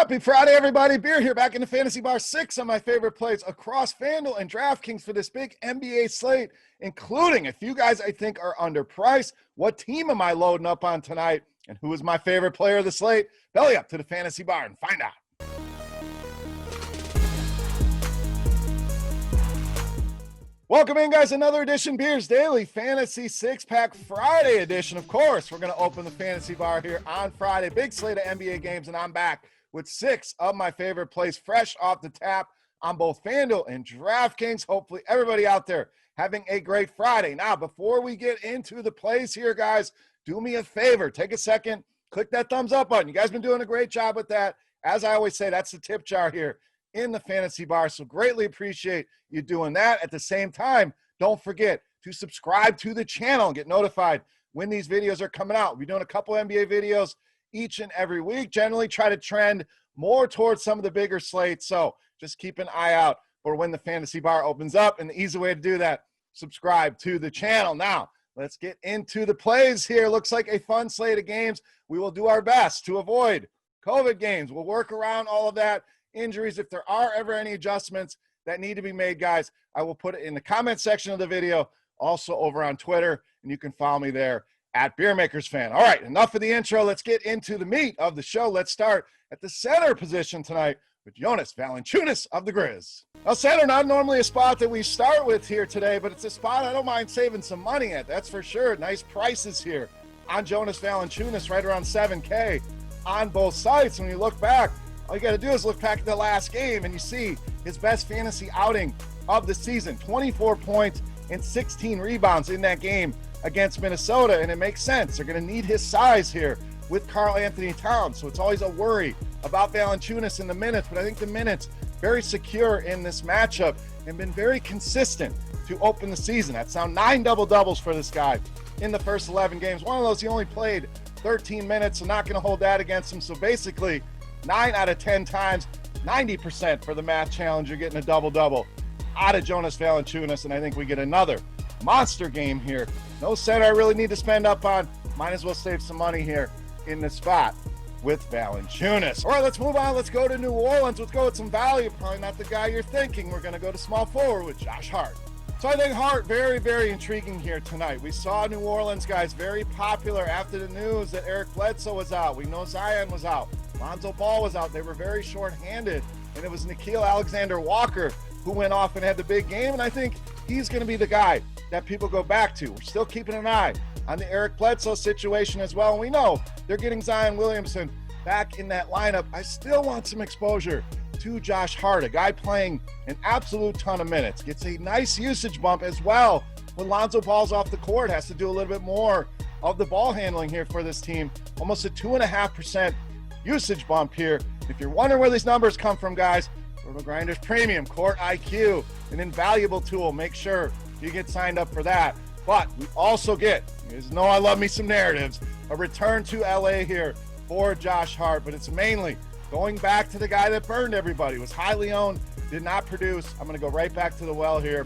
Happy Friday, everybody. Beer here, back in the Fantasy Bar. 6 of my favorite plays across FanDuel and DraftKings for this big NBA slate, including a few guys I think are underpriced. What team am I loading up on tonight? And who is my favorite player of the slate? Belly up to the Fantasy Bar and find out. Welcome in, guys. Another edition, Beers Daily Fantasy Six-Pack Friday edition. Of course, we're going to open the Fantasy Bar here on Friday. Big slate of NBA games, and I'm back with 6 of my favorite plays fresh off the tap on both FanDuel and DraftKings. Hopefully, everybody out there having a great Friday. Now, before we get into the plays here, guys, do me a favor. Take a second, click that thumbs up button. You guys been doing a great job with that. As I always say, that's the tip jar here in the Fantasy Bar, so greatly appreciate you doing that. At the same time, don't forget to subscribe to the channel and get notified when these videos are coming out. We're doing a couple NBA videos each and every week, generally try to trend more towards some of the bigger slates, so just keep an eye out for when the Fantasy Bar opens up, and the easy way to do that, subscribe to the channel. Now, let's get into the plays here. Looks like a fun slate of games. We will do our best to avoid COVID games. We'll work around all of that. Injuries, if there are ever any adjustments that need to be made, guys, I will put it in the comment section of the video, also over on Twitter, and you can follow me there at Beermakersfan. All right, enough of the intro. Let's get into the meat of the show. Let's start at the center position tonight with JONAS VALANCIUNAS of the Grizz. Now, center, not normally a spot that we start with here today, but it's a spot I don't mind saving some money at, that's for sure. Nice prices here on JONAS VALANCIUNAS, right around 7K on both sites. When you look back, all you got to do is look back at the last game, and you see his best fantasy outing of the season. 24 points and 16 rebounds in that game against Minnesota, and it makes sense. They're going to need his size here with Karl-Anthony Towns, so it's always a worry about Valanciunas in the minutes, but I think the minutes very secure in this matchup and been very consistent to open the season. That's now 9 double-doubles for this guy in the first 11 games. One of those, he only played 13 minutes, so not going to hold that against him. So basically, 9 out of 10 times, 90% for the math challenge, you're getting a double-double out of JONAS VALANCIUNAS, and I think we get another monster game here. No center I really need to spend up on. Might as well save some money here in this spot with Valanciunas. All right, let's move on. Let's go to New Orleans. Let's go with some value. Probably not the guy you're thinking. We're going to go to small forward with Josh Hart. So I think Hart, very, very intriguing here tonight. We saw New Orleans guys very popular after the news that Eric Bledsoe was out. We know Zion was out. Lonzo Ball was out. They were very short-handed, and it was Nickeil Alexander-Walker who went off and had the big game, and I think he's going to be the guy that people go back to. We're still keeping an eye on the Eric Bledsoe situation as well, and we know they're getting Zion Williamson back in that lineup. I still want some exposure to Josh Hart, a guy playing an absolute ton of minutes, gets a nice usage bump as well when Lonzo Ball's off the court, has to do a little bit more of the ball handling here for this team. Almost a 2.5% usage bump here. If you're wondering where these numbers come from, guys, RotoGrinders Premium Court IQ, an invaluable tool. Make sure you get signed up for that. But we also get, you guys know I love me some narratives, a return to LA here for Josh Hart, but it's mainly going back to the guy that burned everybody, was highly owned, did not produce. I'm going to go right back to the well here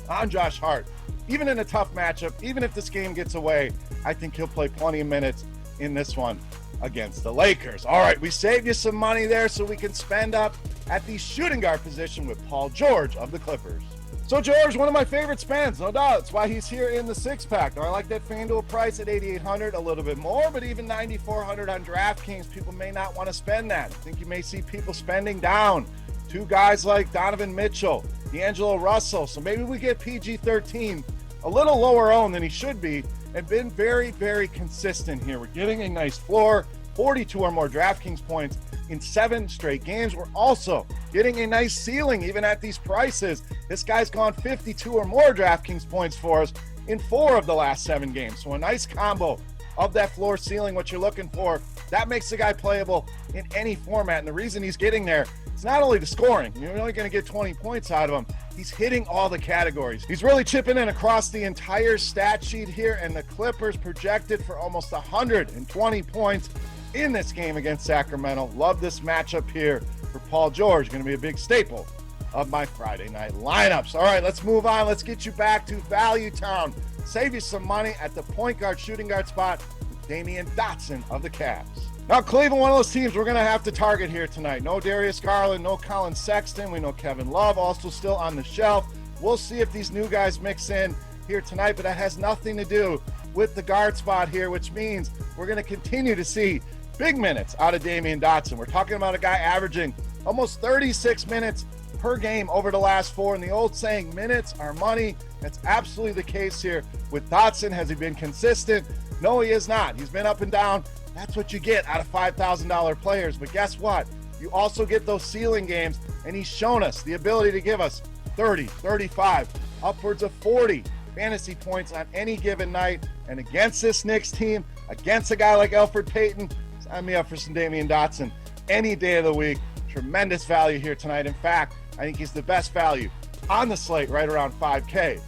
on Josh Hart. Even in a tough matchup, even if this game gets away, I think he'll play plenty of minutes in this one against the Lakers. All right, we saved you some money there so we can spend up at the shooting guard position with Paul George of the Clippers. So George, one of my favorite spends, no doubt. That's why he's here in the six-pack. Now, I like that FanDuel price at $8,800, a little bit more, but even $9,400 on DraftKings, people may not want to spend that. I think you may see people spending down to guys like Donovan Mitchell, D'Angelo Russell. So maybe we get PG-13 a little lower owned than he should be, and been very, very consistent here. We're getting a nice floor, 42 or more DraftKings points in 7 straight games. We're also getting a nice ceiling even at these prices. This guy's gone 52 or more DraftKings points for us in 4 of the last 7 games. So a nice combo of that floor ceiling, what you're looking for. That makes the guy playable in any format. And the reason he's getting there is not only the scoring. You're only going to get 20 points out of him. He's hitting all the categories. He's really chipping in across the entire stat sheet here, and the Clippers projected for almost 120 points in this game against Sacramento. Love this matchup here for Paul George. Going to be a big staple of my Friday night lineups. All right, let's move on. Let's get you back to Value Town. Save you some money at the point guard, shooting guard spot with DAMYEAN of the Cavs. Now, Cleveland, one of those teams we're going to have to target here tonight. No Darius Garland, no Colin Sexton. We know Kevin Love also still on the shelf. We'll see if these new guys mix in here tonight, but that has nothing to do with the guard spot here, which means we're going to continue to see big minutes out of DAMYEAN DOTSON. We're talking about a guy averaging almost 36 minutes per game over the last 4. And the old saying, minutes are money. That's absolutely the case here with Dotson. Has he been consistent? No, he is not. He's been up and down. That's what you get out of $5,000 players. But guess what? You also get those ceiling games, and he's shown us the ability to give us 30, 35, upwards of 40 fantasy points on any given night. And against this Knicks team, against a guy like Elfrid Payton, sign me up for some DAMYEAN DOTSON any day of the week. Tremendous value here tonight. In fact, I think he's the best value on the slate, right around 5K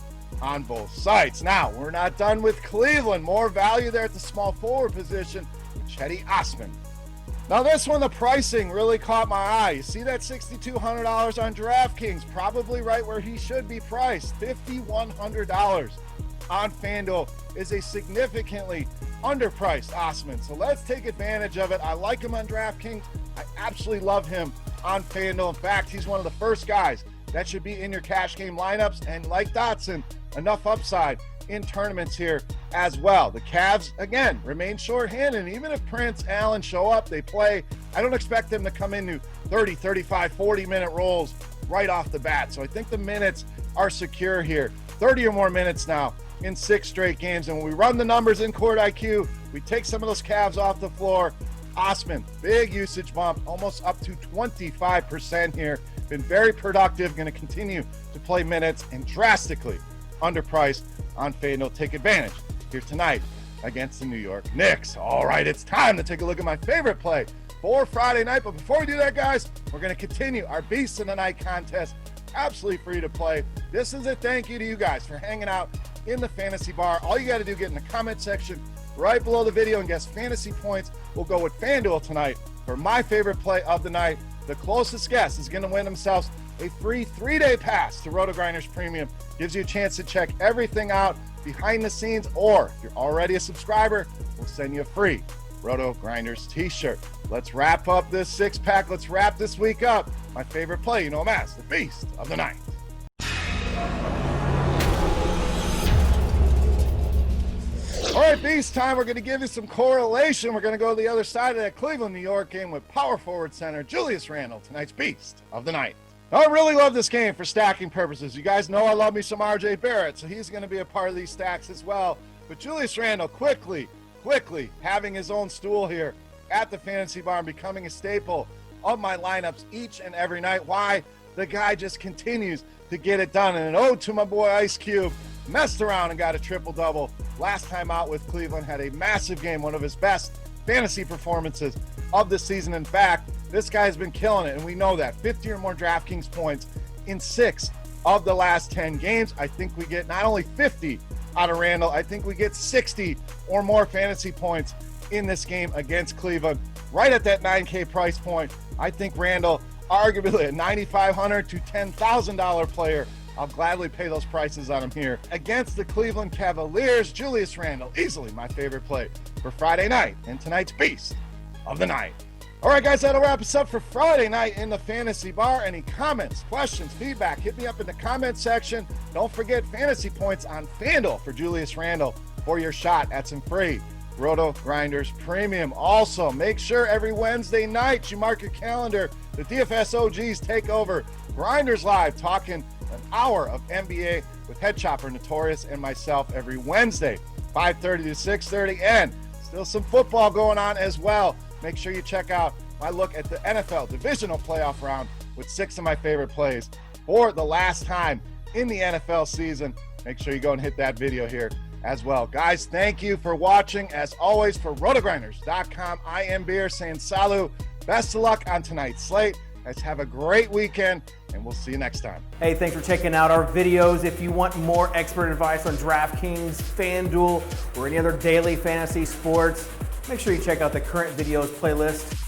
on both sites. Now, we're not done with Cleveland. More value there at the small forward position. CEDI OSMAN. Now this one, the pricing really caught my eye. You see that $6,200 on DraftKings, probably right where he should be priced. $5,100 on FanDuel is a significantly underpriced Osman. So let's take advantage of it. I like him on DraftKings. I absolutely love him on FanDuel. In fact, he's one of the first guys that should be in your cash game lineups. And like Dotson, enough upside in tournaments here as well. The Cavs, again, remain shorthanded. Even if Prince, Allen show up, they play, I don't expect them to come into 30, 35, 40-minute rolls right off the bat. So I think the minutes are secure here. 30 or more minutes now in 6 straight games. And when we run the numbers in Court IQ, we take some of those Cavs off the floor. Osman, big usage bump, almost up to 25% here. Been very productive, going to continue to play minutes and drastically underpriced on FanDuel. Take advantage here tonight against the New York Knicks. All right, it's time to take a look at my favorite play for Friday night. But before we do that, guys, we're going to continue our Beast of the Night contest. Absolutely free to play. This is a thank you to you guys for hanging out in the fantasy bar. All you got to do, get in the comment section right below the video and guess fantasy points. We'll go with FanDuel tonight for my favorite play of the night. The closest guess is going to win themselves a free 3-day pass to RotoGrinders Premium. Gives you a chance to check everything out behind the scenes, or if you're already a subscriber, we'll send you a free RotoGrinders t-shirt. Let's wrap up this 6-pack. Let's wrap this week up. My favorite play, you know him as the Beast of the Night. All right, Beast time. We're going to give you some correlation. We're going to go to the other side of that Cleveland, New York game with power forward center Julius Randle, tonight's Beast of the Night. I really love this game for stacking purposes. You guys know I love me some RJ Barrett, so he's going to be a part of these stacks as well. But Julius Randle quickly having his own stool here at the fantasy bar and becoming a staple of my lineups each and every night. Why? The guy just continues to get it done. And an ode to my boy Ice Cube. Messed around and got a triple-double last time out with Cleveland. Had a massive game, one of his best fantasy performances of the season. In fact, this guy's been killing it, and we know that. 50 or more DraftKings points in 6 of the last 10 games. I think we get not only 50 out of Randle, I think we get 60 or more fantasy points in this game against Cleveland. Right at that 9K price point, I think Randle, arguably a $9,500 to $10,000 player. I'll gladly pay those prices on him here. Against the Cleveland Cavaliers, Julius Randle, easily my favorite play for Friday night and tonight's Beast of the Night. All right, guys, that'll wrap us up for Friday night in the fantasy bar. Any comments, questions, feedback, hit me up in the comment section. Don't forget fantasy points on FanDuel for Julius Randle for your shot at some free RotoGrinders Premium. Also, make sure every Wednesday night you mark your calendar. The DFS OGs take over. Grinders Live, talking an hour of NBA with Head Chopper Notorious and myself every Wednesday, 5:30 to 6:30, and still some football going on as well. Make sure you check out my look at the NFL divisional playoff round with 6 of my favorite plays for the last time in the NFL season. Make sure you go and hit that video here as well. Guys, thank you for watching. As always, for RotoGrinders.com, I am Beer saying salut. Best of luck on tonight's slate. Guys, have a great weekend, and we'll see you next time. Hey, thanks for checking out our videos. If you want more expert advice on DraftKings, FanDuel, or any other daily fantasy sports, make sure you check out the current videos playlist